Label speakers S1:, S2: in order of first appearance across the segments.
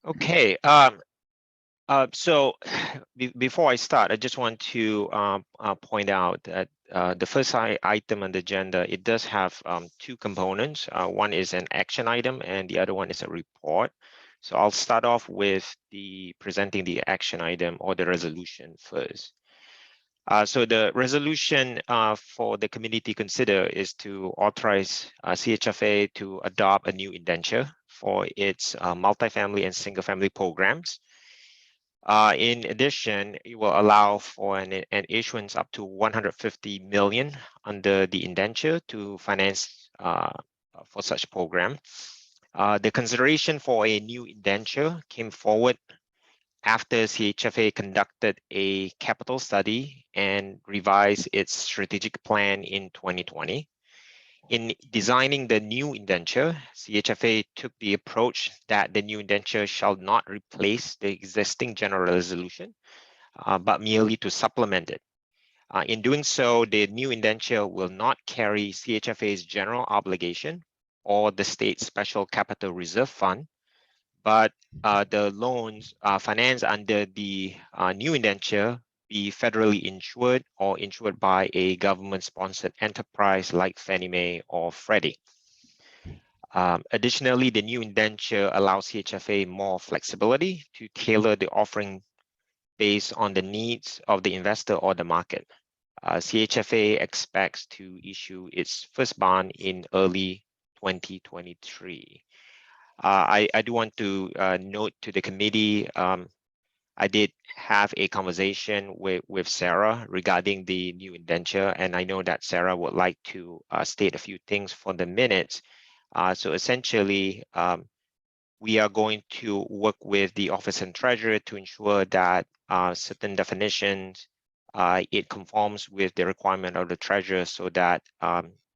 S1: Okay. So before I start, I just want to point out that the first item on the agenda, it does have two components. One is an action item and the other one is a report. So I'll start off with presenting the action item or the resolution first. So the resolution for the committee to consider is to authorize CHFA to adopt a new indenture for its multifamily and single-family programs. In addition, it will allow for an issuance up to 150 million under the indenture to finance for such program. The consideration for a new indenture came forward after CHFA conducted a capital study and revised its strategic plan in 2020. In designing the new indenture, CHFA took the approach that the new indenture shall not replace the existing general resolution, but merely to supplement it. In doing so, the new indenture will not carry CHFA's general obligation or the state special capital reserve fund, but the loans financed under the new indenture be federally insured or insured by a government-sponsored enterprise like Fannie Mae or Freddie. Additionally, the new indenture allows CHFA more flexibility to tailor the offering based on the needs of the investor or the market. CHFA expects to issue its first bond in early 2023. I do want to note to the committee, I did have a conversation with Sarah regarding the new indenture, and I know that Sarah would like to state a few things for the minutes. So essentially, we are going to work with the Office and Treasurer to ensure that certain definitions, it conforms with the requirement of the Treasurer so that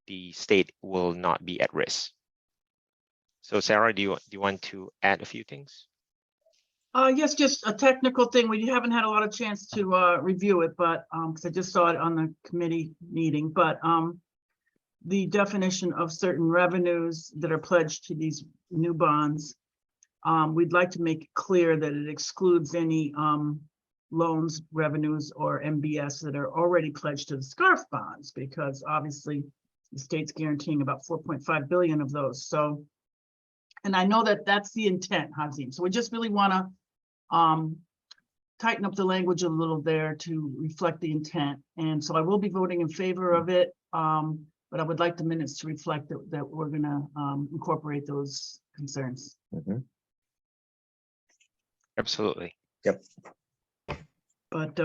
S1: the state will not be at risk. So Sarah, do you want to add a few things?
S2: Yes, just a technical thing. We haven't had a lot of chance to review it, but because I just saw it on the committee meeting, but the definition of certain revenues that are pledged to these new bonds, we'd like to make it clear that it excludes any loans, revenues, or MBS that are already pledged to the SCARF bonds, because obviously the state's guaranteeing about 4.5 billion of those. So, and I know that that's the intent, Hazim. So we just really want to tighten up the language a little there to reflect the intent. And so I will be voting in favor of it, but I would like the minutes to reflect that we're going to incorporate those concerns.
S3: Mm-hmm.
S1: Absolutely.
S3: Yep.
S2: But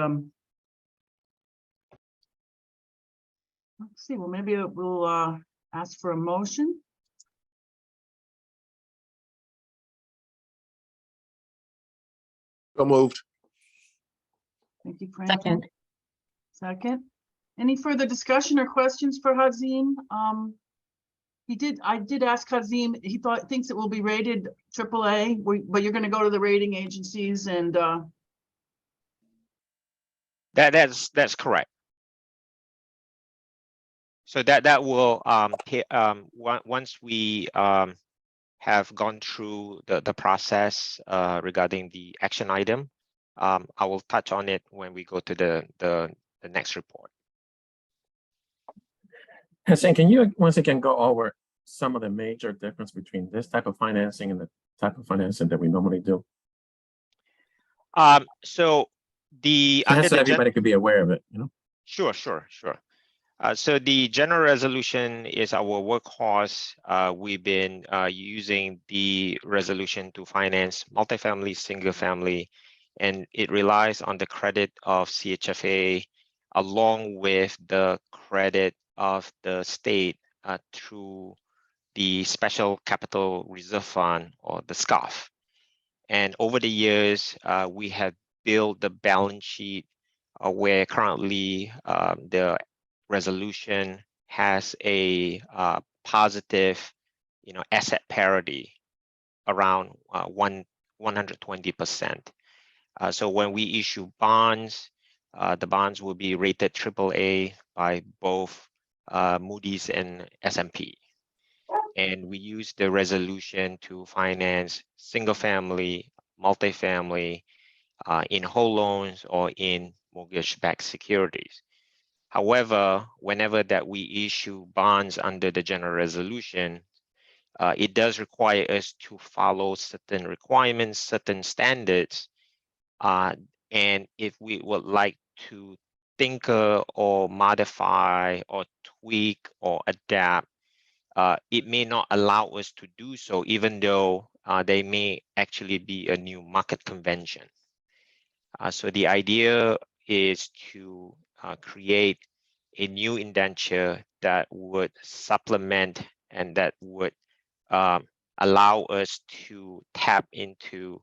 S2: let's see. Well, maybe we'll ask for a motion.
S3: So moved.
S2: Thank you, Fran.
S4: Second.
S2: Second. Any further discussion or questions for Hazim? I did ask Hazim. He thinks it will be rated AAA, but you're going to go to the rating agencies and.
S1: That's correct. So that will once we have gone through the process regarding the action item, I will touch on it when we go to the next report.
S5: Hassan, can you once again go over some of the major difference between this type of financing and the type of financing that we normally do?
S1: So
S5: so everybody could be aware of it, you know?
S1: Sure. So the general resolution is our workhorse. We've been using the resolution to finance multifamily, single family, and it relies on the credit of CHFA along with the credit of the state through the Special Capital Reserve Fund, or the SCARF. And over the years, we have built the balance sheet where currently the resolution has a positive, asset parity around 120%. So when we issue bonds, the bonds will be rated AAA by both Moody's and S&P. And we use the resolution to finance single family, multifamily, in whole loans, or in mortgage-backed securities. However, whenever that we issue bonds under the general resolution, it does require us to follow certain requirements, certain standards. And if we would like to tinker or modify or tweak or adapt, it may not allow us to do so, even though they may actually be a new market convention. So the idea is to create a new indenture that would supplement and that would allow us to tap into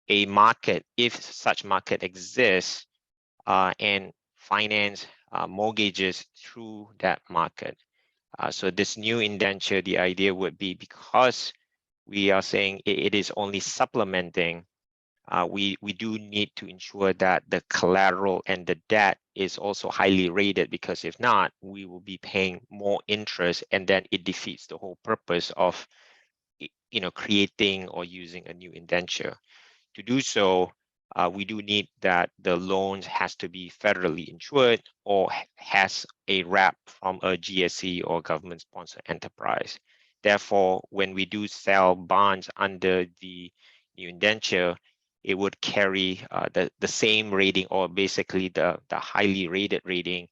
S1: a market, if such market exists, and finance mortgages through that market. So this new indenture, the idea would be, because we are saying it is only supplementing, we do need to ensure that the collateral and the debt is also highly rated, because if not, we will be paying more interest, and then it defeats the whole purpose of creating or using a new indenture. To do so, we do need that the loans has to be federally insured or has a wrap from a GSE or government sponsored enterprise. Therefore, when we do sell bonds under the new indenture, it would carry the same rating, or basically the highly rated rating,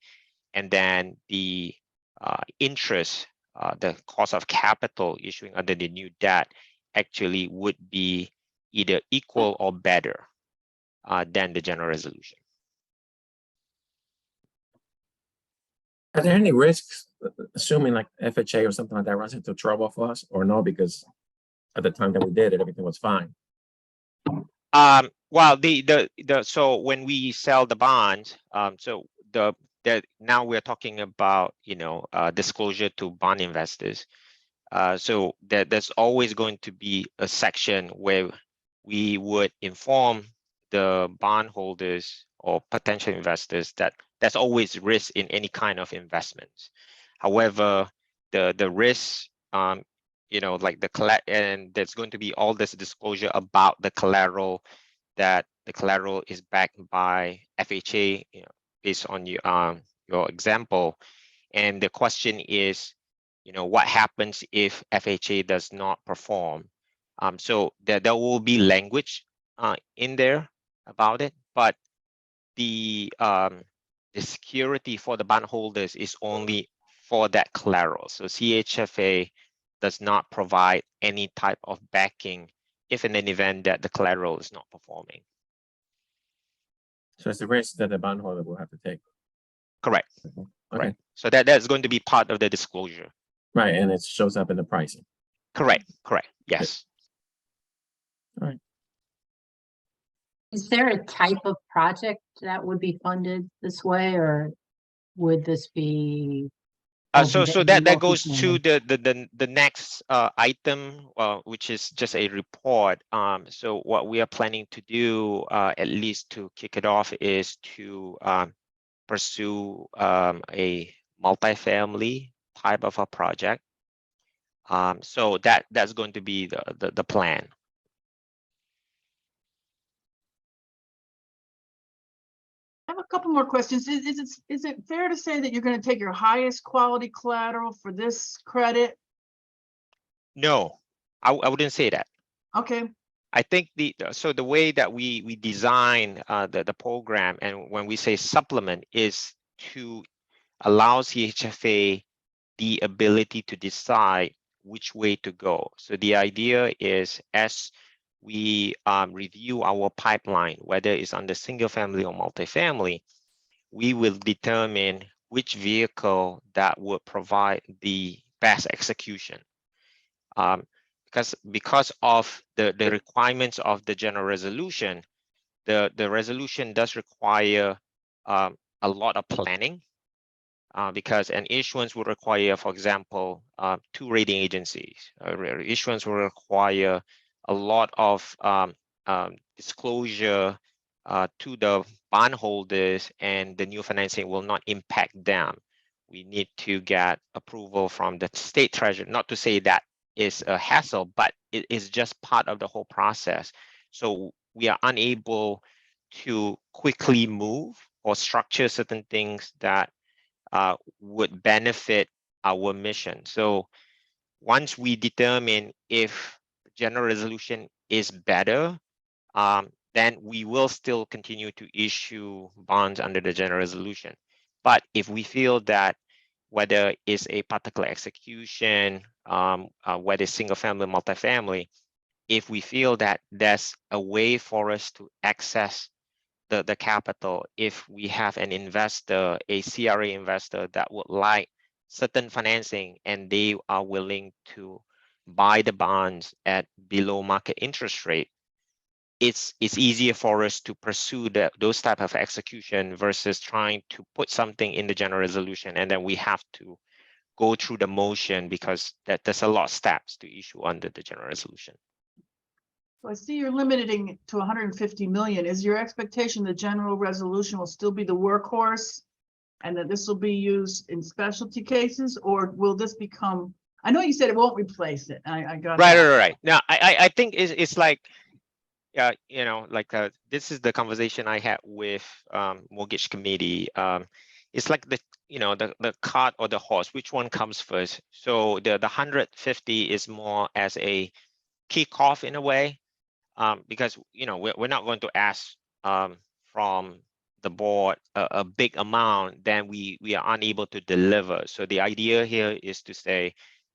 S1: and then the interest, the cost of capital issuing under the new debt actually would be either equal or better than the general resolution.
S5: Are there any risks, assuming like FHA or something like that runs into trouble for us, or no? Because at the time that we did it, everything was fine.
S1: Well, so when we sell the bonds, so now we're talking about disclosure to bond investors. So there's always going to be a section where we would inform the bondholders or potential investors that there's always risk in any kind of investments. However, the risk, like and there's going to be all this disclosure about the collateral, that the collateral is backed by FHA, based on your example. And the question is, what happens if FHA does not perform? So there will be language in there about it, but the security for the bondholders is only for that collateral. So CHFA does not provide any type of backing if in an event that the collateral is not performing.
S5: So it's the risk that the bondholder will have to take.
S1: Correct.
S5: Okay.
S1: Right. So that's going to be part of the disclosure.
S5: Right, and it shows up in the pricing.
S1: Correct. Yes.
S5: All right.
S4: Is there a type of project that would be funded this way, or would this be?
S1: So that goes to the next item, which is just a report. So what we are planning to do, at least to kick it off, is to pursue a multifamily type of a project. So that's going to be the plan.
S2: I have a couple more questions. Is it fair to say that you're going to take your highest quality collateral for this credit?
S1: No, I wouldn't say that.
S2: Okay,
S1: I think the way that we design the program, and when we say supplement, is to allow CHFA the ability to decide which way to go. So the idea is, as we review our pipeline, whether it's under single family or multifamily, we will determine which vehicle that would provide the best execution. Because of the requirements of the general resolution, the resolution does require a lot of planning, because an issuance will require, for example, 2 rating agencies. Issuance will require a lot of disclosure to the bondholders, and the new financing will not impact them. We need to get approval from the state treasurer. Not to say that is a hassle, but it is just part of the whole process. So we are unable to quickly move or structure certain things that would benefit our mission. So once we determine if general resolution is better, then we will still continue to issue bonds under the general resolution. But if we feel that whether it's a particular execution, whether it's single family, multifamily, if we feel that there's a way for us to access the capital, if we have an investor, a CRA investor that would like certain financing and they are willing to buy the bonds at below market interest rate, it's easier for us to pursue those type of execution versus trying to put something in the general resolution and then we have to go through the motion because there's a lot of steps to issue under the general resolution.
S2: So I see you're limiting it to 150 million. Is your expectation the general resolution will still be the workhorse? And that this will be used in specialty cases, or will this become, I know you said it won't replace it. I got
S1: Right,
S2: that.
S1: right. Now, I think it's like, you know, like this is the conversation I had with mortgage committee. It's like the, you know, the cart or the horse, which one comes first? So the 150 is more as a kickoff in a way, because, you know, we're not going to ask from the board a big amount, then we are unable to deliver. So the idea here is to say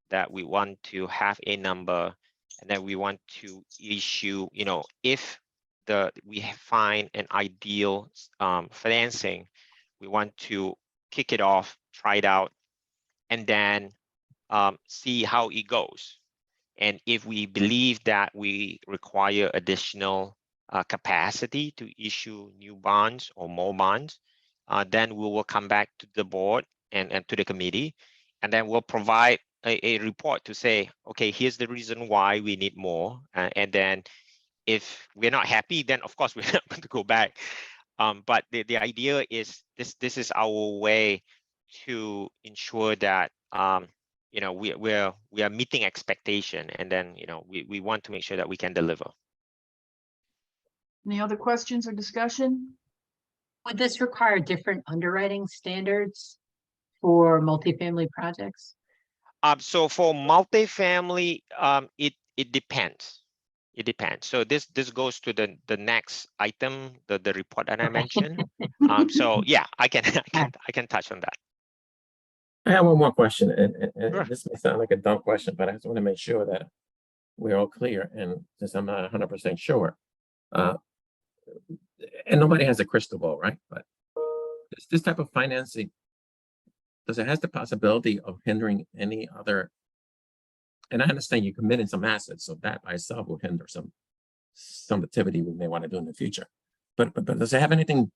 S1: that we want to have a number and then we want to issue, you know, if we find an ideal financing, we want to kick it off, try it out, and then see how it goes. And if we believe that we require additional capacity to issue new bonds or more bonds, then we will come back to the board and to the committee, and then we'll provide a report to say, okay, here's the reason why we need more. And then if we're not happy, then of course we're not going to go back. But the idea is this is our way to ensure that you know, we are meeting expectation, and then, you know, we want to make sure that we can deliver.
S2: Any other questions or discussion?
S4: Would this require different underwriting standards for multifamily projects?
S1: So for multifamily, it depends. It depends. So this goes to the next item, the report that I mentioned. So yeah, I can touch on that.
S5: I have one more question, and
S1: Sure.
S5: this may sound like a dumb question, but I just want to make sure that we're all clear. And since I'm not 100% sure, and nobody has a crystal ball, right? But this type of financing, does it has the possibility of hindering any other? And I understand you're committing some assets, so that by itself will hinder some activity we may want to do in the future. But does it have anything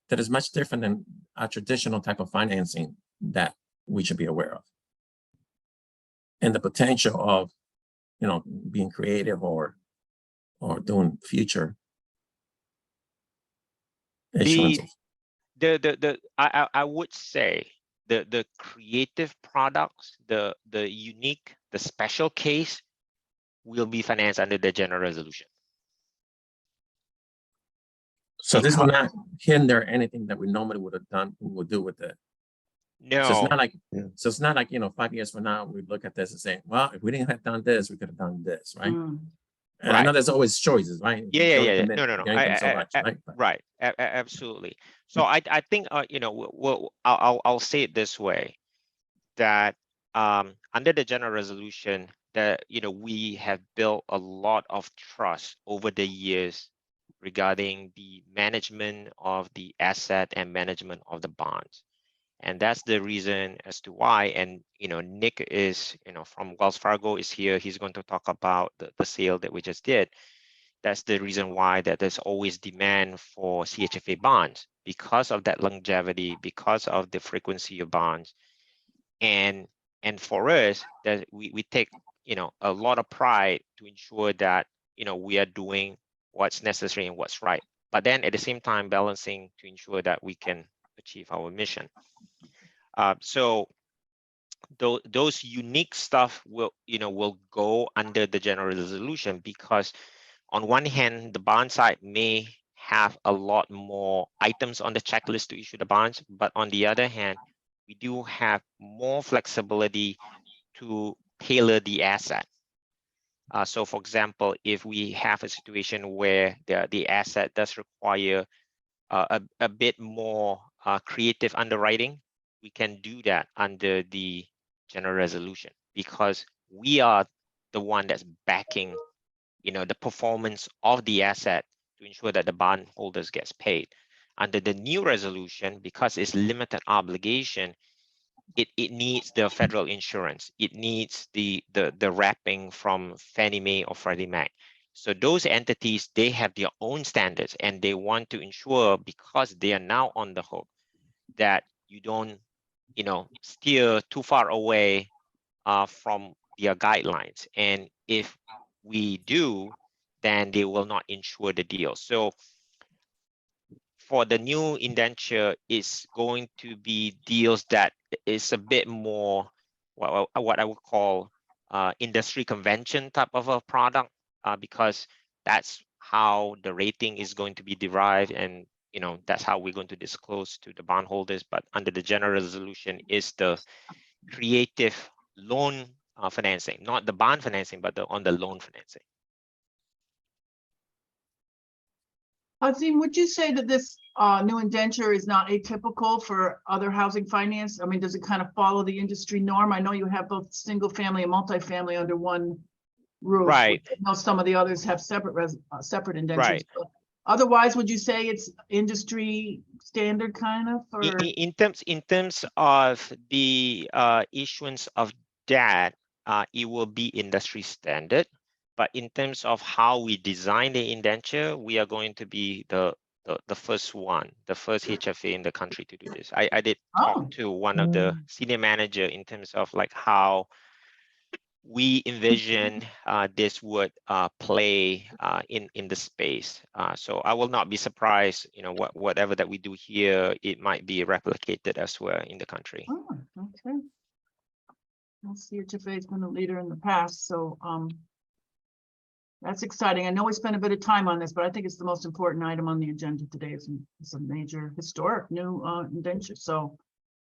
S5: that is much different than a traditional type of financing that we should be aware of? And the potential of, you know, being creative or doing future issuances.
S1: I would say the creative products, the unique, the special case will be financed under the general resolution.
S5: So this will not hinder anything that we normally would have done, we would do with it.
S1: No.
S5: So it's not like, you know, 5 years from now, we look at this and say, well, if we didn't have done this, we could have done this, right? And I know there's always choices, right?
S1: Yeah. No.
S5: Right.
S1: Absolutely. So I think you know, I'll say it this way, that under the general resolution, that, you know, we have built a lot of trust over the years regarding the management of the asset and management of the bonds. And that's the reason as to why. And, you know, Nick is, you know, from Wells Fargo is here. He's going to talk about the sale that we just did. That's the reason why that there's always demand for CHFA bonds, because of that longevity, because of the frequency of bonds. And for us, that we take, you know, a lot of pride to ensure that, you know, we are doing what's necessary and what's right. But then at the same time, balancing to ensure that we can achieve our mission. So those unique stuff will, you know, will go under the general resolution, because on one hand, the bond side may have a lot more items on the checklist to issue the bonds, but on the other hand, we do have more flexibility to tailor the asset. So for example, if we have a situation where the asset does require a bit more creative underwriting, we can do that under the general resolution because we are the one that's backing, the performance of the asset to ensure that the bondholders gets paid. Under the new resolution, because it's limited obligation, it needs the federal insurance. It needs the wrapping from Fannie Mae or Freddie Mac. So those entities, they have their own standards and they want to ensure, because they are now on the hook, that you don't, steer too far away from their guidelines. And if we do, then they will not insure the deal. So for the new indenture, it's going to be deals that is a bit more what I would call industry convention type of a product, because that's how the rating is going to be derived, and that's how we're going to disclose to the bondholders. But under the general resolution is the creative loan financing, not the bond financing, but on the loan financing.
S2: Azim, would you say that this new indenture is not atypical for other housing finance? I mean, does it kind of follow the industry norm? I know you have both single family and multifamily under one roof.
S1: Right.
S2: I know some of the others have separate indentures.
S1: Right.
S2: But otherwise, would you say it's industry standard kind of? Or?
S1: In terms of the issuance of debt, it will be industry standard. But in terms of how we design the indenture, we are going to be the first one, the first HFA in the country to do this. I did talk to one of the senior manager in terms of like how we envision this would play in the space. So I will not be surprised, whatever that we do here, it might be replicated elsewhere in the country.
S2: Oh, okay. Well, CHFA has been a leader in the past, so that's exciting. I know we spent a bit of time on this, but I think it's the most important item on the agenda today. It's a major historic new indenture. So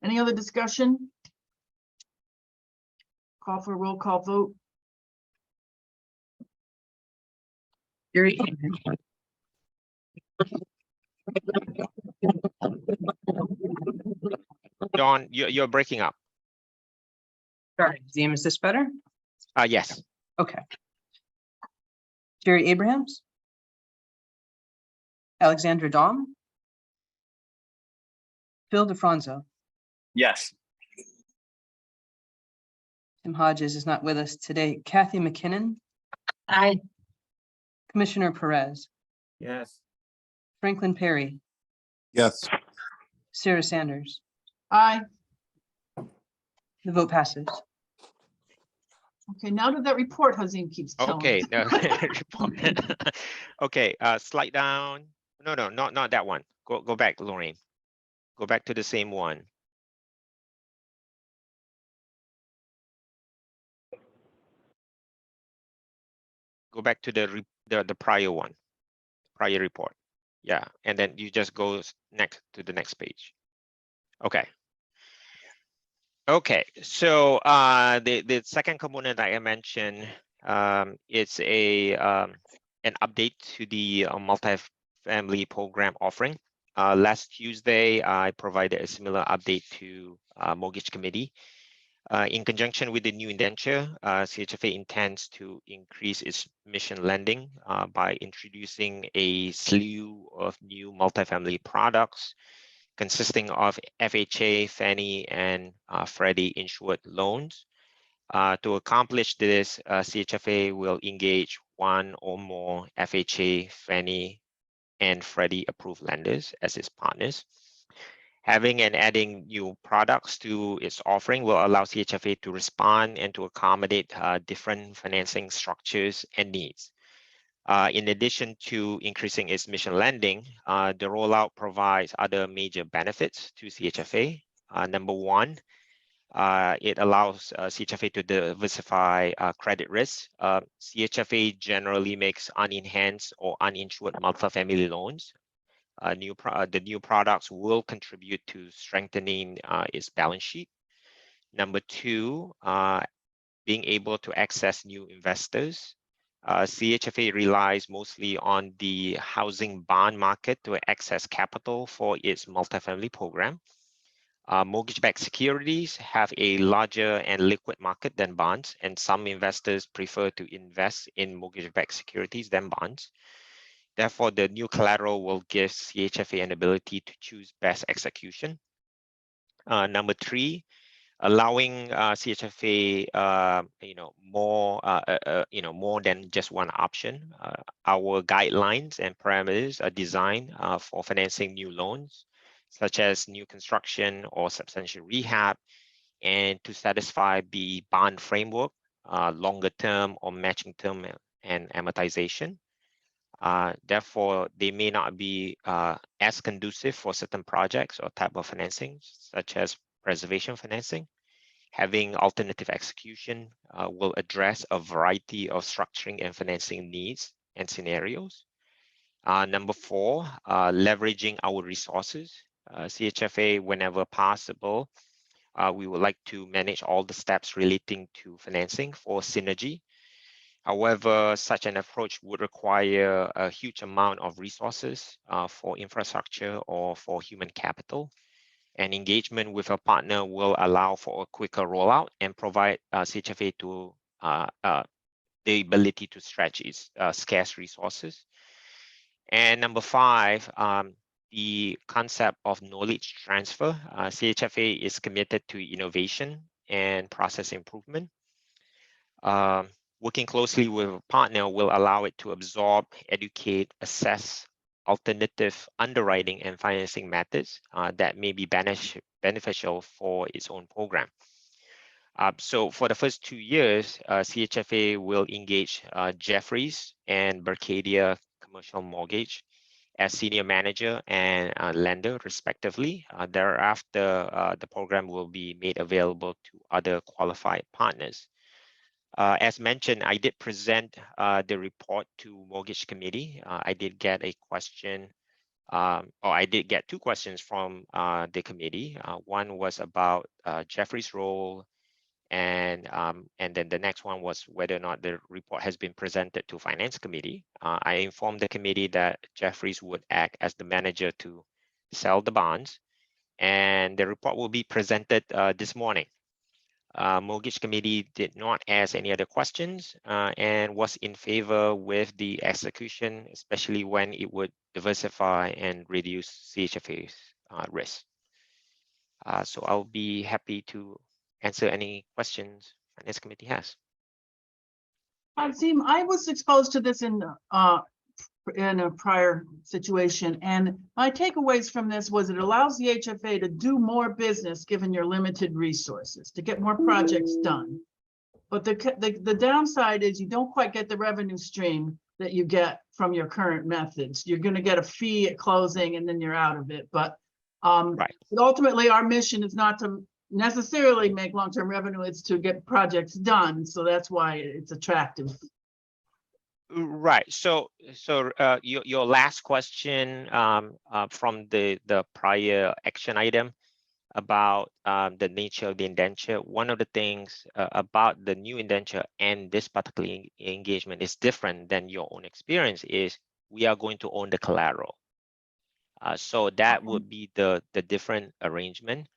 S2: any other discussion? Call for a roll call vote.
S6: Gary,
S1: Dawn, you're breaking up.
S6: sorry, Zim, is this better?
S1: Yes.
S6: Okay. Jerry Abrahams? Alexandra Dom? Phil DeFranzo?
S7: Yes.
S6: Tim Hodges is not with us today. Kathy McKinnon?
S4: Aye.
S6: Commissioner Perez?
S5: Yes.
S6: Franklin Perry?
S3: Yes.
S6: Sarah Sanders?
S2: Aye.
S6: The vote passes.
S2: Okay, now to that report Hazim keeps telling
S1: Okay.
S2: us.
S1: Report. Okay. Slide down. No, not that one. Go back, Lorraine. Go back to the same one. Go back to the prior one, prior report. Yeah, and then you just go next to the next page. Okay. Okay, so the second component I mentioned, it's an update to the multifamily program offering. Last Tuesday, I provided a similar update to Mortgage Committee. In conjunction with the new indenture, CHFA intends to increase its mission lending by introducing a slew of new multifamily products consisting of FHA, Fannie, and Freddie insured loans. To accomplish this, CHFA will engage one or more FHA, Fannie, and Freddie approved lenders as its partners. Having and adding new products to its offering will allow CHFA to respond and to accommodate different financing structures and needs. In addition to increasing its mission lending, the rollout provides other major benefits to CHFA. Number one, It allows CHFA to diversify credit risk. CHFA generally makes unenhanced or uninsured multifamily loans. The new products will contribute to strengthening its balance sheet. Number two, being able to access new investors. CHFA relies mostly on the housing bond market to access capital for its multifamily program. Mortgage-backed securities have a larger and liquid market than bonds, and some investors prefer to invest in mortgage-backed securities than bonds. Therefore, the new collateral will give CHFA an ability to choose best execution. Number three, allowing CHFA, more than just one option. Our guidelines and parameters are designed for financing new loans, such as new construction or substantial rehab, and to satisfy the bond framework, longer term or matching term and amortization. Therefore, they may not be as conducive for certain projects or type of financing, such as preservation financing. Having alternative execution will address a variety of structuring and financing needs and scenarios. Number four, leveraging our resources. CHFA, whenever possible, we would like to manage all the steps relating to financing for synergy. However, such an approach would require a huge amount of resources for infrastructure or for human capital. And engagement with a partner will allow for a quicker rollout and provide CHFA to the ability to stretch its scarce resources. And number five, the concept of knowledge transfer. CHFA is committed to innovation and process improvement. Working closely with a partner will allow it to absorb, educate, assess alternative underwriting and financing methods that may be beneficial for its own program. So for the first 2 years, CHFA will engage Jeffries and Berkadia Commercial Mortgage as senior manager and lender, respectively. Thereafter, the program will be made available to other qualified partners. As mentioned, I did present the report to Mortgage Committee. I did get a question, or I did get 2 questions from the committee. One was about Jeffrey's role, and then the next one was whether or not the report has been presented to Finance Committee. I informed the committee that Jeffries would act as the manager to sell the bonds, and the report will be presented this morning. Mortgage Committee did not ask any other questions and was in favor with the execution, especially when it would diversify and reduce CHFA's risk. So I'll be happy to answer any questions Finance Committee has.
S2: Azim, I was exposed to this in a prior situation, and my takeaways from this was it allows the HFA to do more business given your limited resources, to get more projects done. But the downside is you don't quite get the revenue stream that you get from your current methods. You're going to get a fee at closing and then you're out of it. But
S1: Right.
S2: ultimately, our mission is not to necessarily make long-term revenue, it's to get projects done. So that's why it's attractive.
S1: Right. So your last question from the prior action item about the nature of the indenture. One of the things about the new indenture and this particular engagement is different than your own experience is we are going to own the collateral. So that would be the different arrangement.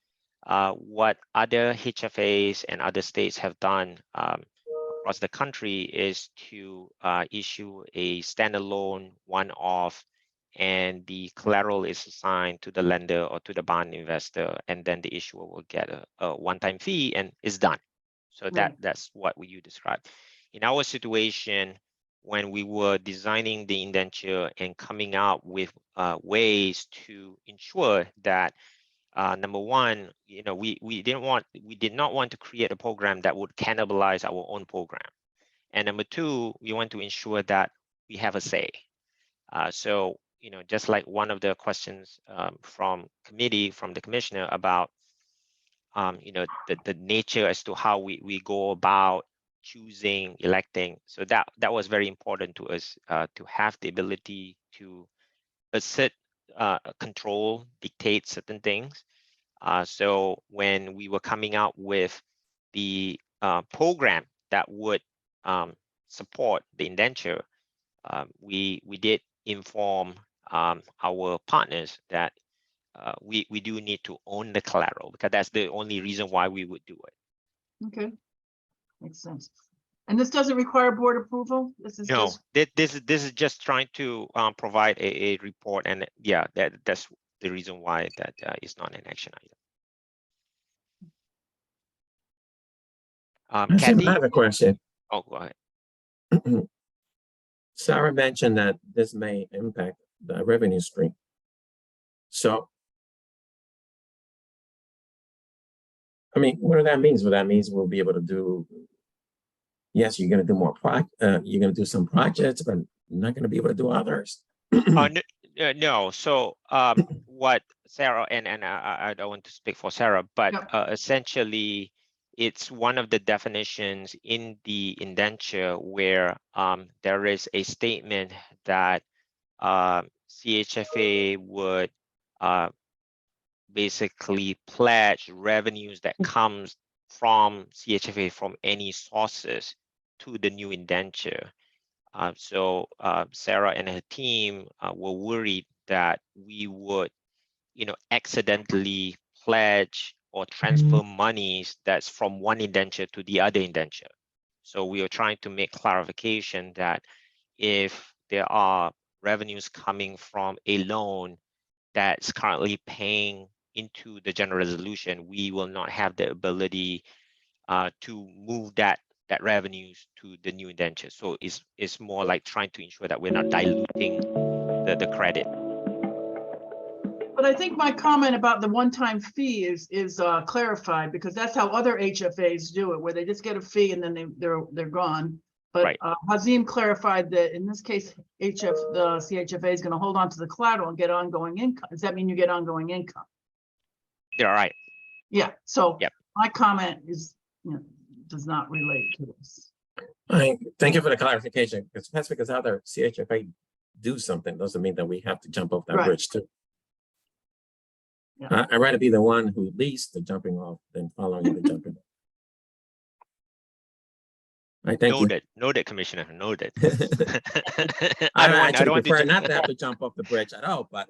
S1: What other HFAs and other states have done across the country is to issue a standalone one-off, and the collateral is assigned to the lender or to the bond investor, and then the issuer will get a one-time fee and is done. So that's what you described. In our situation, when we were designing the indenture and coming out with ways to ensure that number one, we did not want to create a program that would cannibalize our own program. And number two, we want to ensure that we have a say. So, just like one of the questions from the commissioner about the nature as to how we go about choosing, electing. So that was very important to us, to have the ability to assert control, dictate certain things. So when we were coming out with the program that would support the indenture, we did inform our partners that we do need to own the collateral, because that's the only reason why we would do it.
S2: Okay. Makes sense. And this doesn't require board approval? This is
S1: No,
S2: just,
S1: this is just trying to provide a report, and yeah, that's the reason why that is not an action item.
S5: I
S1: Kathy,
S5: have a question.
S1: oh, go ahead.
S5: Sarah mentioned that this may impact the revenue stream. So, I mean, what that means? What that means, we'll be able to do. Yes, you're going to do more you're going to do some projects, but not going to be able to do others.
S1: No. So what Sarah, and I don't want to speak for Sarah, but
S2: Yeah.
S1: essentially it's one of the definitions in the indenture where there is a statement that CHFA would basically pledge revenues that comes from CHFA from any sources to the new indenture. So Sarah and her team were worried that we would, accidentally pledge or transfer monies that's from one indenture to the other indenture. So we are trying to make clarification that if there are revenues coming from a loan that's currently paying into the general resolution, we will not have the ability to move that revenues to the new indenture. So it's more like trying to ensure that we're not diluting the credit.
S2: but I think my comment about the one-time fee is clarified, because that's how other HFAs do it, where they just get a fee and then they're gone. But
S1: Right.
S2: Hazim clarified that in this case, the CHFA is going to hold on to the collateral and get ongoing income. Does that mean you get ongoing income?
S1: They're right.
S2: Yeah. So
S1: Yep.
S2: my comment is, does not relate to this.
S5: Thank you for the clarification. Because that's because other CHFA do something doesn't mean that we have to jump off that
S2: Right.
S5: bridge too.
S2: Yeah.
S5: I'd rather be the one who leads the jumping off than following the jumping off. All right, thank you.
S1: Noted, Commissioner. Noted.
S5: I
S1: don't
S5: actually
S1: want to
S5: prefer not to have to jump off the bridge at all, but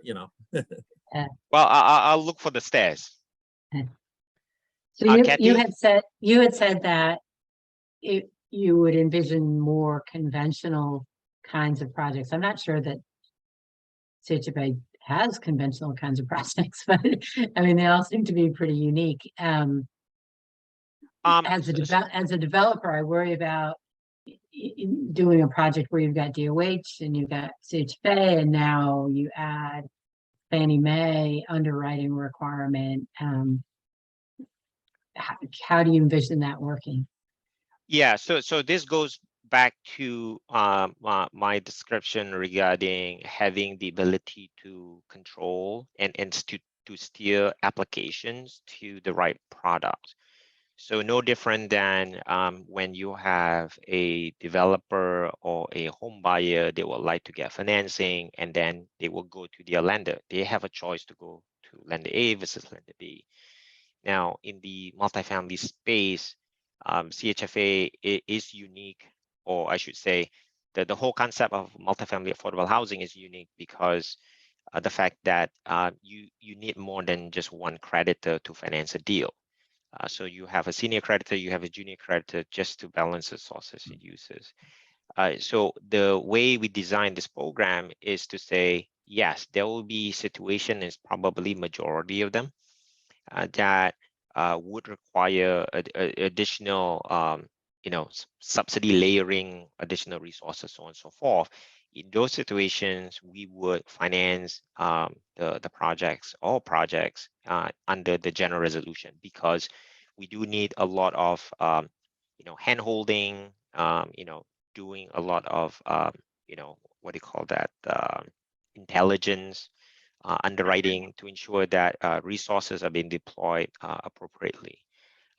S1: Well, I'll look for the stairs.
S4: So you
S1: Kathy?
S4: had said that you would envision more conventional kinds of projects. I'm not sure that CHFA has conventional kinds of projects, but I mean, they all seem to be pretty unique. As a developer, I worry about doing a project where you've got DOH and you've got CHFA, and now you add Fannie Mae underwriting requirement. How do you envision that working?
S1: Yeah, so this goes back to my description regarding having the ability to control and to steer applications to the right product. So no different than when you have a developer or a home buyer, they would like to get financing, and then they will go to their lender. They have a choice to go to lender A versus lender B. Now, in the multifamily space, CHFA is unique, or I should say that the whole concept of multifamily affordable housing is unique because the fact that you need more than just one creditor to finance a deal. So you have a senior creditor, you have a junior creditor, just to balance the sources and uses. So the way we design this program is to say, yes, there will be situations, probably majority of them, that would require additional, subsidy layering, additional resources, so on and so forth. In those situations, we would finance the projects, all projects under the general resolution, because we do need a lot of, hand holding, doing a lot of, what do you call that, intelligence, underwriting to ensure that resources are being deployed appropriately.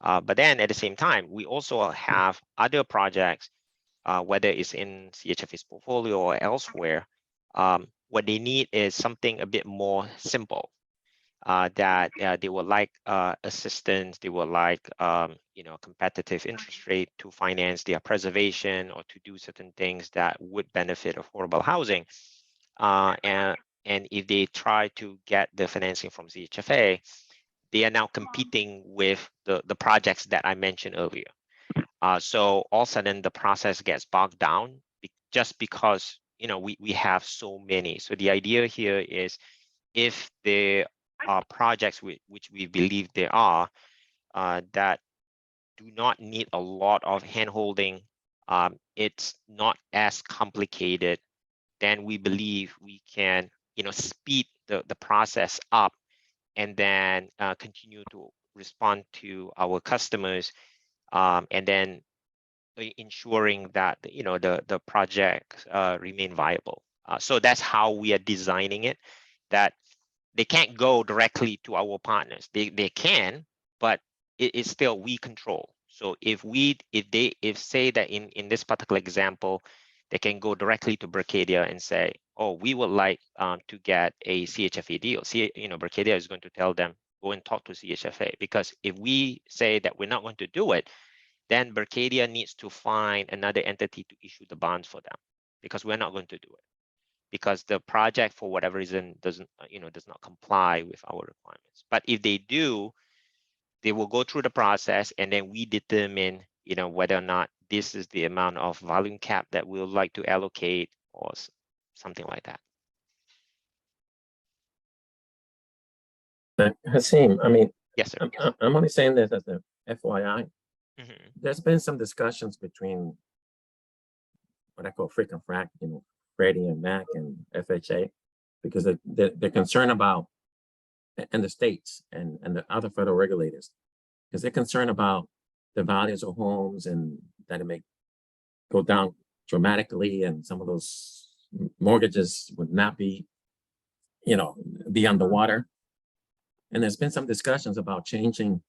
S1: But then at the same time, we also have other projects, whether it's in CHFA's portfolio or elsewhere. What they need is something a bit more simple. That they would like assistance, they would like competitive interest rate to finance their preservation or to do certain things that would benefit affordable housing. And if they try to get the financing from CHFA, they are now competing with the projects that I mentioned earlier. So all of a sudden the process gets bogged down just because we have so many. So the idea here is, if there are projects which we believe there are that do not need a lot of handholding, it's not as complicated, then we believe we can speed the process up and then continue to respond to our customers, and then ensuring that the projects remain viable. So that's how we are designing it, that they can't go directly to our partners. They can, but it is still we control. So if say that in this particular example, they can go directly to Berkadia and say, oh, we would like to get a CHFA deal. Berkadia is going to tell them, go and talk to CHFA, because if we say that we're not going to do it, then Berkadia needs to find another entity to issue the bonds for them, because we're not going to do it, because the project, for whatever reason, does not comply with our requirements. But if they do, they will go through the process, and then we determine whether or not this is the amount of volume cap that we would like to allocate, or something like that.
S5: Hasim, I mean,
S1: Yes, sir.
S5: I'm only saying this as a FYI.
S1: Mhm.
S5: There's been some discussions between what I call frick and frack, Freddie and Mac and FHA, because they're concerned about, and the states and the other federal regulators, because they're concerned about the values of homes and that it may go down dramatically, and some of those mortgages would not be, be underwater. And there's been some discussions about changing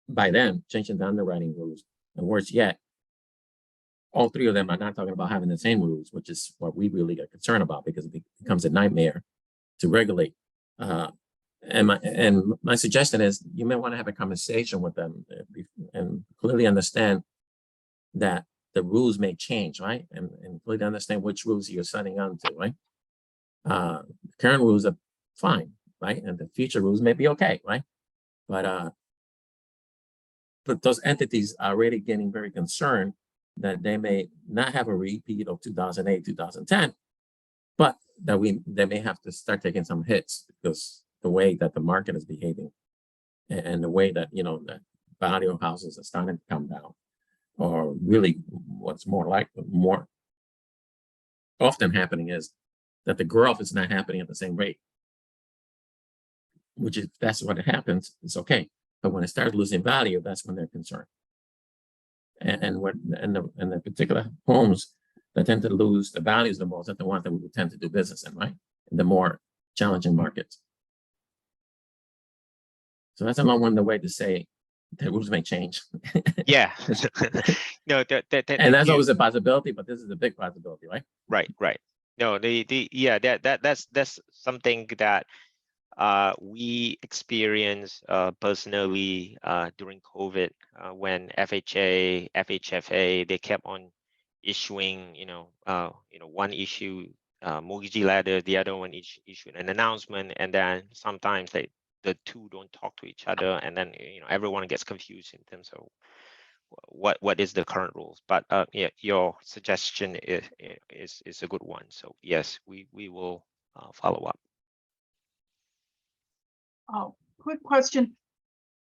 S5: the underwriting rules. And worse yet, all three of them are not talking about having the same rules, which is what we really are concerned about, because it becomes a nightmare to regulate. And my suggestion is, you may want to have a conversation with them and clearly understand that the rules may change, right? And clearly understand which rules you're signing on to, right? The current rules are fine, right? And the future rules may be okay, right? But those entities are already getting very concerned that they may not have a repeat of 2008, 2010, but that they may have to start taking some hits, because the way that the market is behaving and the way that, the value of houses are starting to come down, or really what's more often happening is that the growth is not happening at the same rate, which, if that's what happens, it's okay. But when it starts losing value, that's when they're concerned. And the particular homes that tend to lose the values the most are the ones that we would tend to do business in, right? In the more challenging markets. So that's a long-winded way to say the rules may change.
S1: Yeah. No,
S5: and that's always a possibility, but this is a big possibility, right?
S1: Right. No, that's something that we experienced personally during COVID, when FHA, FHFA, they kept on issuing, one issue mortgagee letter, the other one issued an announcement, and then sometimes the two don't talk to each other, and then everyone gets confused in terms of what is the current rules. But yeah, your suggestion is a good one. So yes, we will follow up.
S2: Oh, quick question.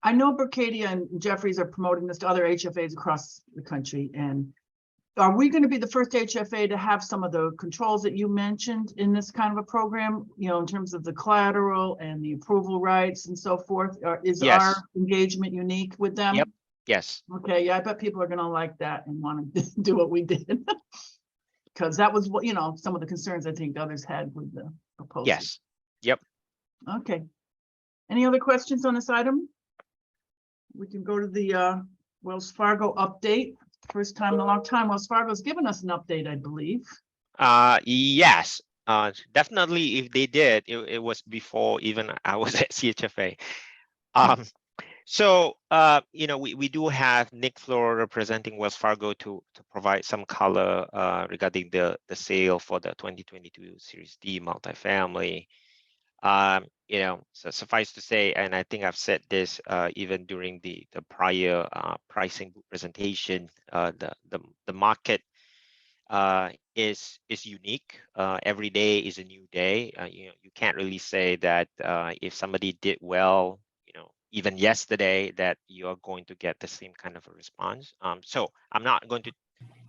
S2: I know Berkadia and Jeffries are promoting this to other HFAs across the country. And are we going to be the first HFA to have some of the controls that you mentioned in this kind of a program, in terms of the collateral and the approval rights and so forth? Or is
S1: Yes.
S2: our engagement unique with them?
S1: Yep. Yes.
S2: Okay, yeah, I bet people are going to like that and want to do what we did. because that was what, some of the concerns I think others had with the proposal.
S1: Yes. Yep.
S2: Okay. Any other questions on this item? We can go to the Wells Fargo update. First time in a long time, Wells Fargo's given us an update, I believe.
S1: Yes. Definitely, if they did, it was before even I was at CHFA. So, we do have Nick Fleur representing Wells Fargo to provide some color regarding the sale for the 2022 Series D multifamily. So suffice to say, and I think I've said this even during the prior pricing presentation, the market is unique. Every day is a new day. You can't really say that if somebody did well, even yesterday, that you are going to get the same kind of a response. So I'm not going to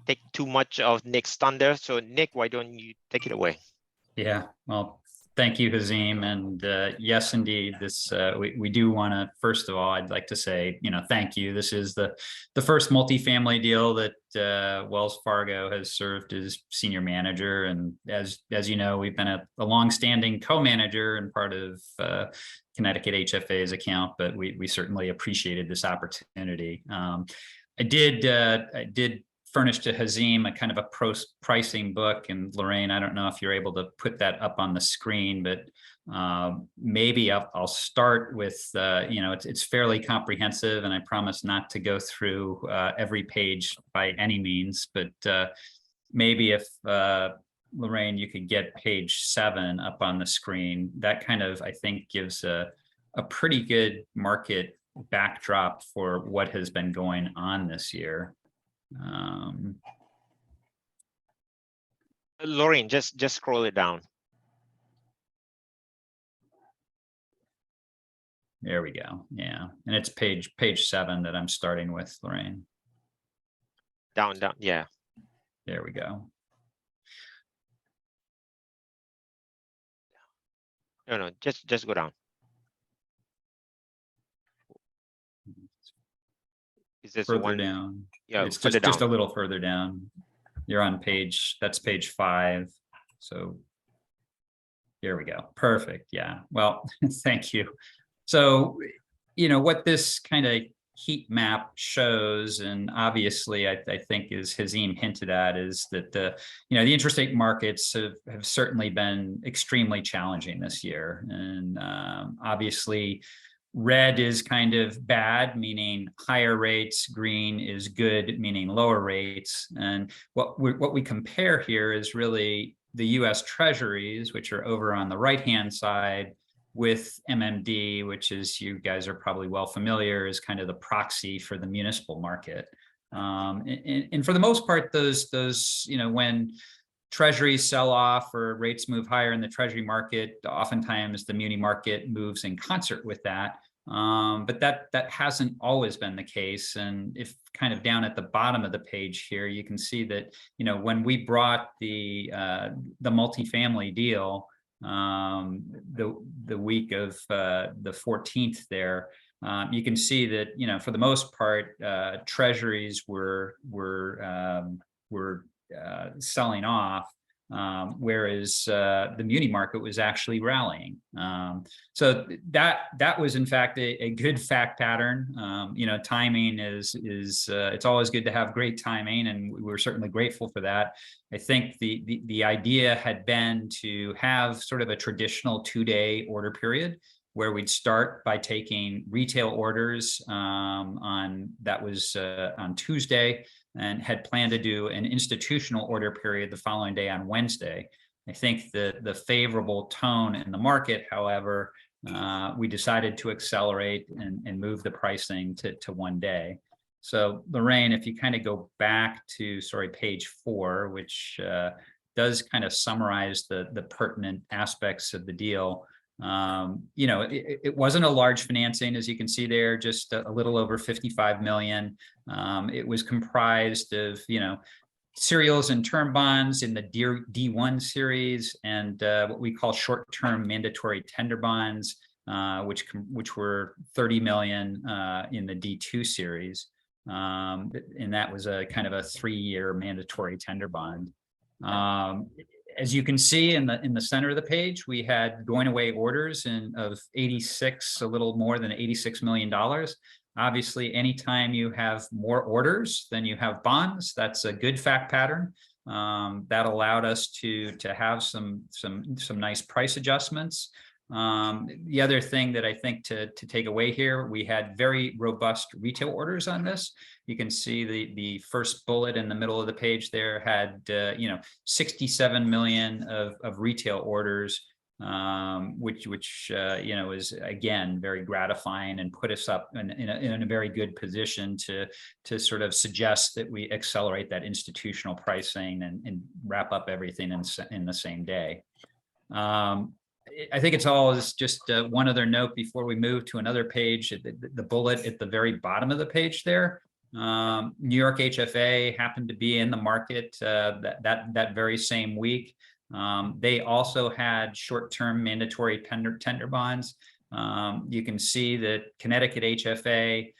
S1: take too much of Nick's thunder. So Nick, why don't you take it away?
S7: Yeah, well, thank you, Hazim. And yes, indeed, this we do want to, first of all, I'd like to say, thank you. This is the first multifamily deal that Wells Fargo has served as senior manager. And as you know, we've been a longstanding co-manager and part of Connecticut HFA's account, but we certainly appreciated this opportunity. I did furnish to Hazim a kind of a pricing book, and Lorraine, I don't know if you're able to put that up on the screen, but maybe I'll start with, it's fairly comprehensive, and I promise not to go through every page by any means, but maybe if Lorraine, you could get page 7 up on the screen. That kind of, I think, gives a pretty good market backdrop for what has been going on this year.
S1: Lorraine, just scroll it down.
S7: There we go. Yeah, and it's page 7 that I'm starting with, Lorraine.
S1: Down. Yeah.
S7: There we go.
S1: No, just go down. Is this
S7: Further
S1: one
S7: down?
S1: Yeah,
S7: it's
S1: further
S7: just a
S1: down.
S7: little further down. You're on that's page 5. So here we go. Perfect. Yeah. Well, thank you. So, what this kind of heat map shows, and obviously I think as Hazim hinted at, is that the interest rate markets have certainly been extremely challenging this year. And obviously red is kind of bad, meaning higher rates. Green is good, meaning lower rates. And what we compare here is really the US Treasuries, which are over on the right-hand side, with MMD, which is, you guys are probably well familiar, is kind of the proxy for the municipal market. And for the most part, those when treasuries sell off or rates move higher in the treasury market, oftentimes the muni market moves in concert with that. But that hasn't always been the case. And if kind of down at the bottom of the page here, you can see that, when we brought the multifamily deal, the week of the 14th there, you can see that, for the most part, treasuries were selling off, whereas the muni market was actually rallying. So that was in fact a good fact pattern. Timing is it's always good to have great timing, and we're certainly grateful for that. I think the idea had been to have sort of a traditional 2-day order period, where we'd start by taking retail orders on Tuesday, and had planned to do an institutional order period the following day on Wednesday. I think the favorable tone in the market, however, we decided to accelerate and move the pricing to 1 day. So Lorraine, if you kind of go back to, page 4, which does kind of summarize the pertinent aspects of the deal. It wasn't a large financing, as you can see there, just a little over 55 million. It was comprised of, serials and term bonds in the D1 series, and what we call short-term mandatory tender bonds, which were 30 million in the D2 series. And that was a kind of a 3-year mandatory tender bond. As you can see in the center of the page, we had going away orders of a little more than $86 million. Obviously, anytime you have more orders than you have bonds, that's a good fact pattern. That allowed us to have some nice price adjustments. The other thing that I think to take away here, we had very robust retail orders on this. You can see the first bullet in the middle of the page there had 67 million of retail orders, which is again very gratifying and put us up in a very good position to sort of suggest that we accelerate that institutional pricing and wrap up everything in the same day. I think it's always just one other note before we move to another page. The bullet at the very bottom of the page there. New York HFA happened to be in the market that very same week. They also had short-term mandatory tender bonds. You can see that Connecticut HFA,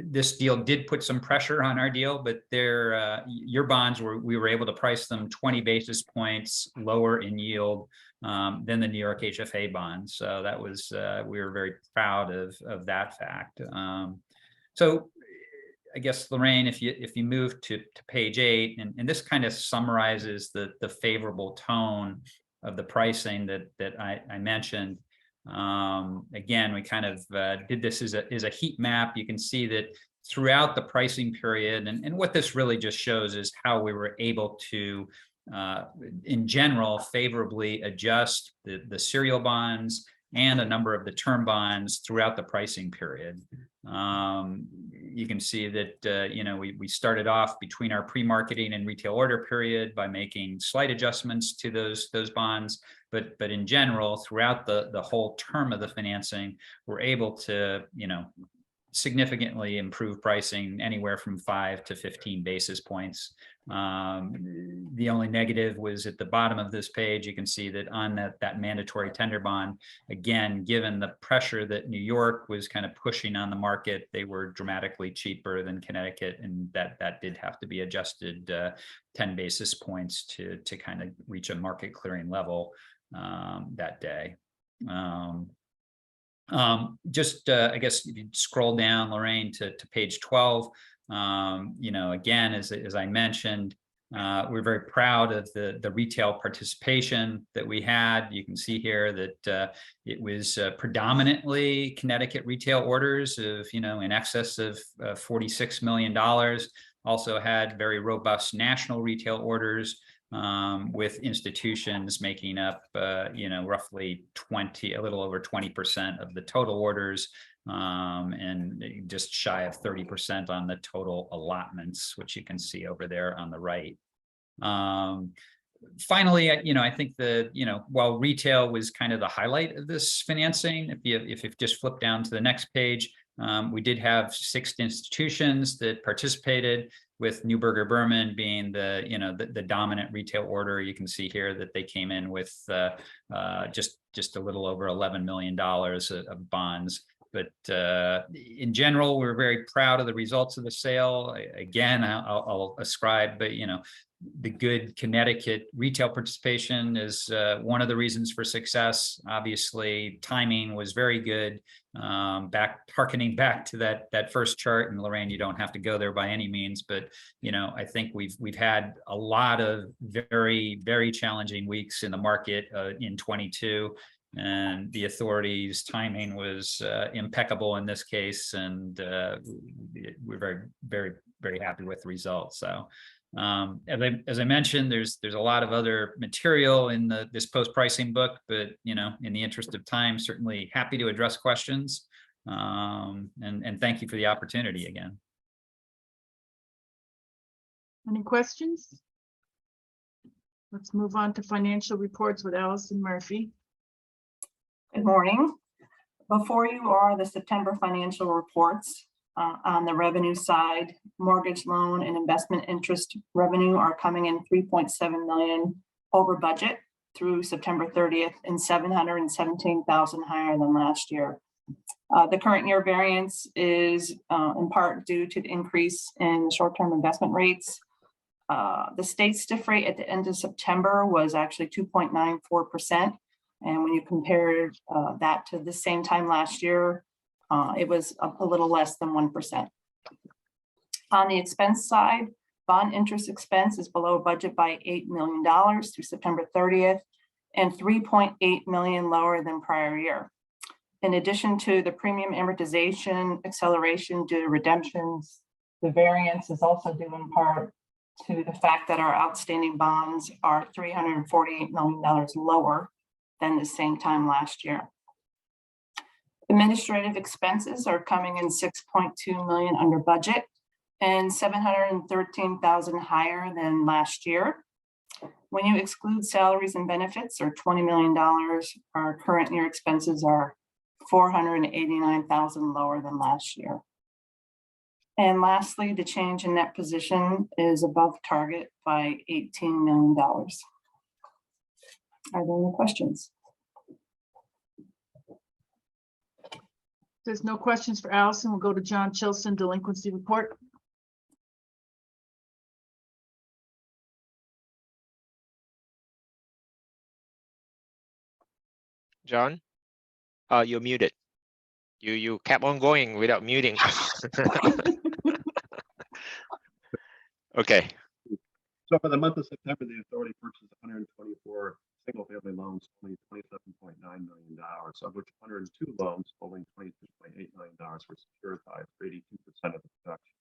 S7: this deal did put some pressure on our deal, but your bonds we were able to price them 20 basis points lower in yield than the New York HFA bonds. So that was we were very proud of that fact. So I guess, Lorraine, if you move to page 8, and this kind of summarizes the favorable tone of the pricing that I mentioned. Again, we kind of did this as a heat map. You can see that throughout the pricing period, and what this really just shows is how we were able to, in general, favorably adjust the serial bonds and a number of the term bonds throughout the pricing period. You can see that we started off between our pre-marketing and retail order period by making slight adjustments to those bonds, but in general, throughout the whole term of the financing, we're able to significantly improve pricing anywhere from 5 to 15 basis points. The only negative was at the bottom of this page. You can see that on that mandatory tender bond, again, given the pressure that New York was kind of pushing on the market, they were dramatically cheaper than Connecticut, and that did have to be adjusted 10 basis points to kind of reach a market clearing level that day. I guess if you scroll down, Lorraine, to page 12, again, as I mentioned, we're very proud of the retail participation that we had. You can see here that it was predominantly Connecticut retail orders of, in excess of $46 million. Also had very robust national retail orders, with institutions making up, roughly a little over 20% of the total orders, and just shy of 30% on the total allotments, which you can see over there on the right. Finally, I think while retail was kind of the highlight of this financing, if you just flip down to the next page, we did have 6 institutions that participated, with Neuberger Berman being the dominant retail order. You can see here that they came in with just a little over $11 million of bonds. But in general, we're very proud of the results of the sale. Again, I'll ascribe, the good Connecticut retail participation is one of the reasons for success. Obviously, timing was very good. Harkening back to that first chart, and Lorraine, you don't have to go there by any means, but I think we've had a lot of very, very challenging weeks in the market in 22. And the authorities' timing was impeccable in this case, and we're very, very, very happy with the results. So, as I mentioned, there's a lot of other material in this post pricing book, but in the interest of time, certainly happy to address questions. And thank you for the opportunity again.
S2: Any questions? Let's move on to financial reports with Allison Murphy.
S8: Good morning. Before you are the September financial reports. On the revenue side, mortgage loan and investment interest revenue are coming in 3.7 million over budget through September 30th and 717,000 higher than last year. The current year variance is in part due to the increase in short-term investment rates. The state stiff rate at the end of September was actually 2.94%. And when you compare that to the same time last year, it was a little less than 1%. On the expense side, bond interest expense is below budget by $8 million through September 30th and $3.8 million lower than prior year. In addition to the premium amortization acceleration due to redemptions, the variance is also due in part to the fact that our outstanding bonds are $348 million lower than the same time last year. Administrative expenses are coming in $6.2 million under budget and $713,000 higher than last year. When you exclude salaries and benefits or $20 million, our current year expenses are $489,000 lower than last year. And lastly, the change in net position is above target by $18 million. Are there any questions?
S2: There's no questions for Allison. We'll go to John Chilson, delinquency report.
S1: John, you're muted. You kept on going without muting. Okay.
S9: So for the month of September, the authority purchased 124 single-family loans totaling $27.9 million, of which 102 loans totaling $22.8 million were securitized for 82% of the production.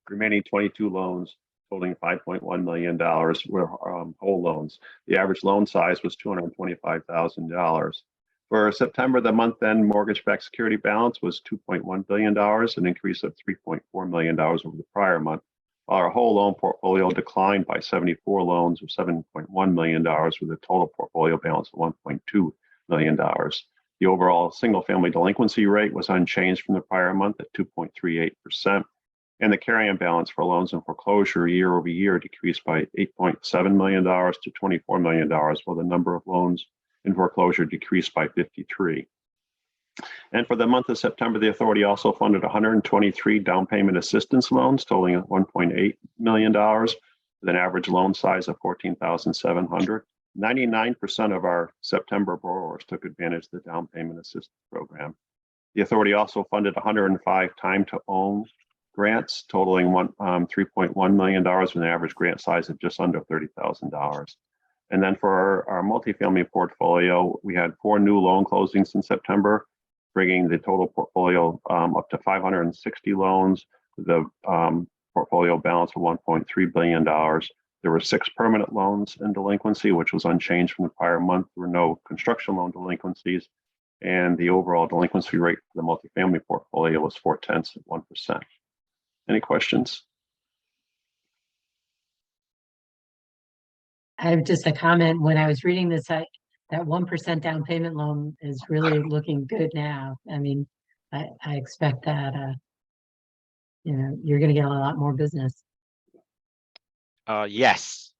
S9: The remaining 22 loans totaling $5.1 million were whole loans. The average loan size was $225,000. For September, the month-end mortgage-backed security balance was $2.1 billion, an increase of $3.4 million over the prior month. Our whole loan portfolio declined by 74 loans of $7.1 million with a total portfolio balance of $1.2 million. The overall single-family delinquency rate was unchanged from the prior month at 2.38%. And the carrying balance for loans in foreclosure year over year decreased by $8.7 million to $24 million, while the number of loans in foreclosure decreased by 53. And for the month of September, the authority also funded 123 down payment assistance loans totaling $1.8 million with an average loan size of $14,700. 99% of our September borrowers took advantage of the down payment assistance program. The authority also funded 105 time to own grants totaling $3.1 million with an average grant size of just under $30,000. And then for our multifamily portfolio, we had 4 new loan closings in September, bringing the total portfolio up to 560 loans with a portfolio balance of $1.3 billion. There were 6 permanent loans in delinquency, which was unchanged from the prior month. There were no construction loan delinquencies, and the overall delinquency rate for the multifamily portfolio was 0.4%. Any questions?
S4: I have just a comment. When I was reading this, that 1% down payment loan is really looking good now. I mean, I expect that, you're going to get a lot more business.
S1: Yes.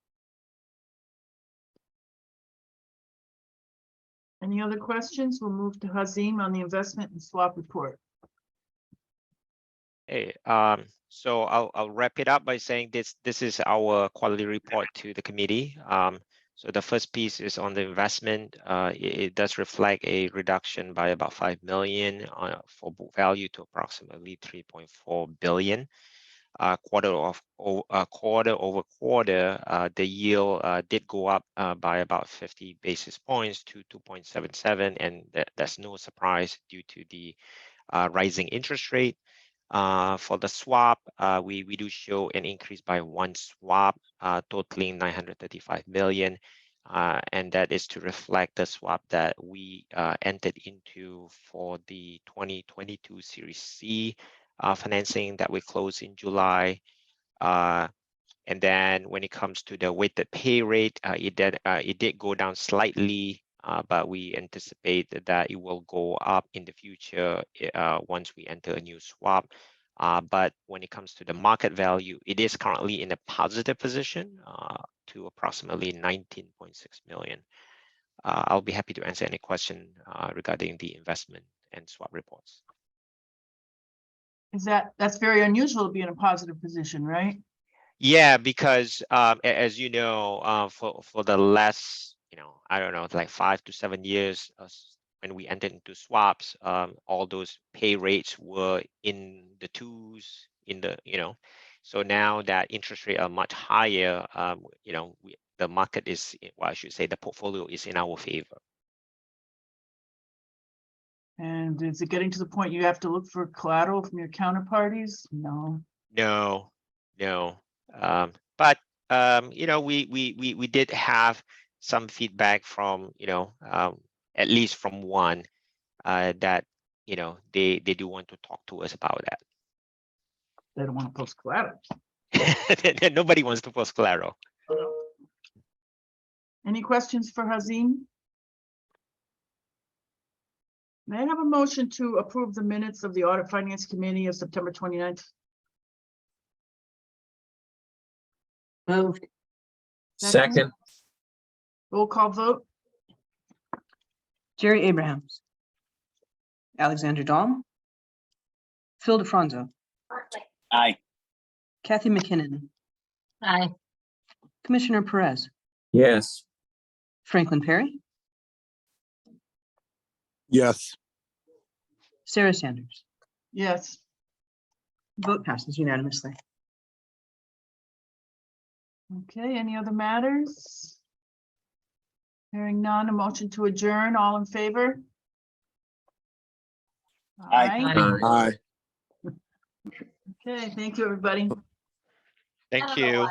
S2: Any other questions? We'll move to Hazim on the investment and swap report.
S1: Hey, so I'll wrap it up by saying this is our quality report to the committee. So the first piece is on the investment. It does reflect a reduction by about $5 million for book value to approximately $3.4 billion. Quarter over quarter, the yield did go up by about 50 basis points to 2.77, and that's no surprise due to the rising interest rate. For the swap, we do show an increase by 1 swap, totaling $935 million, and that is to reflect the swap that we entered into for the 2022 Series C financing that we closed in July. And then when it comes to the weighted pay rate, it did go down slightly, but we anticipate that it will go up in the future once we enter a new swap. But when it comes to the market value, it is currently in a positive position to approximately $19.6 million. I'll be happy to answer any question regarding the investment and swap reports.
S2: That's very unusual to be in a positive position, right?
S1: Yeah, because as you know, for the last, I don't know, like 5 to 7 years, when we entered into swaps, all those pay rates were in the twos, so now that interest rate are much higher, the market is, well, I should say the portfolio is in our favor.
S2: And is it getting to the point you have to look for collateral from your counterparties? No.
S1: No, no. But we did have some feedback from, at least from one, that, they do want to talk to us about
S2: They don't want to post collateral.
S1: that. Nobody wants to post collateral.
S2: Any questions for Hazim? May I have a motion to approve the minutes of the Audit Finance Committee of September 29th?
S4: Moved.
S5: Second,
S2: Roll call vote?
S6: Jerry Abrahams. Alexander Dahm. Phil DeFranco.
S10: Aye.
S6: Kathy McKinnon.
S4: Aye.
S6: Commissioner Perez.
S5: yes.
S6: Franklin Perry.
S3: Yes.
S6: Sarah Sanders.
S2: Yes.
S6: Vote passes unanimously.
S2: Okay, any other matters? Hearing none, a motion to adjourn, all in favor?
S10: Aye.
S3: Aye.
S2: Okay, thank you, everybody.
S1: Thank you.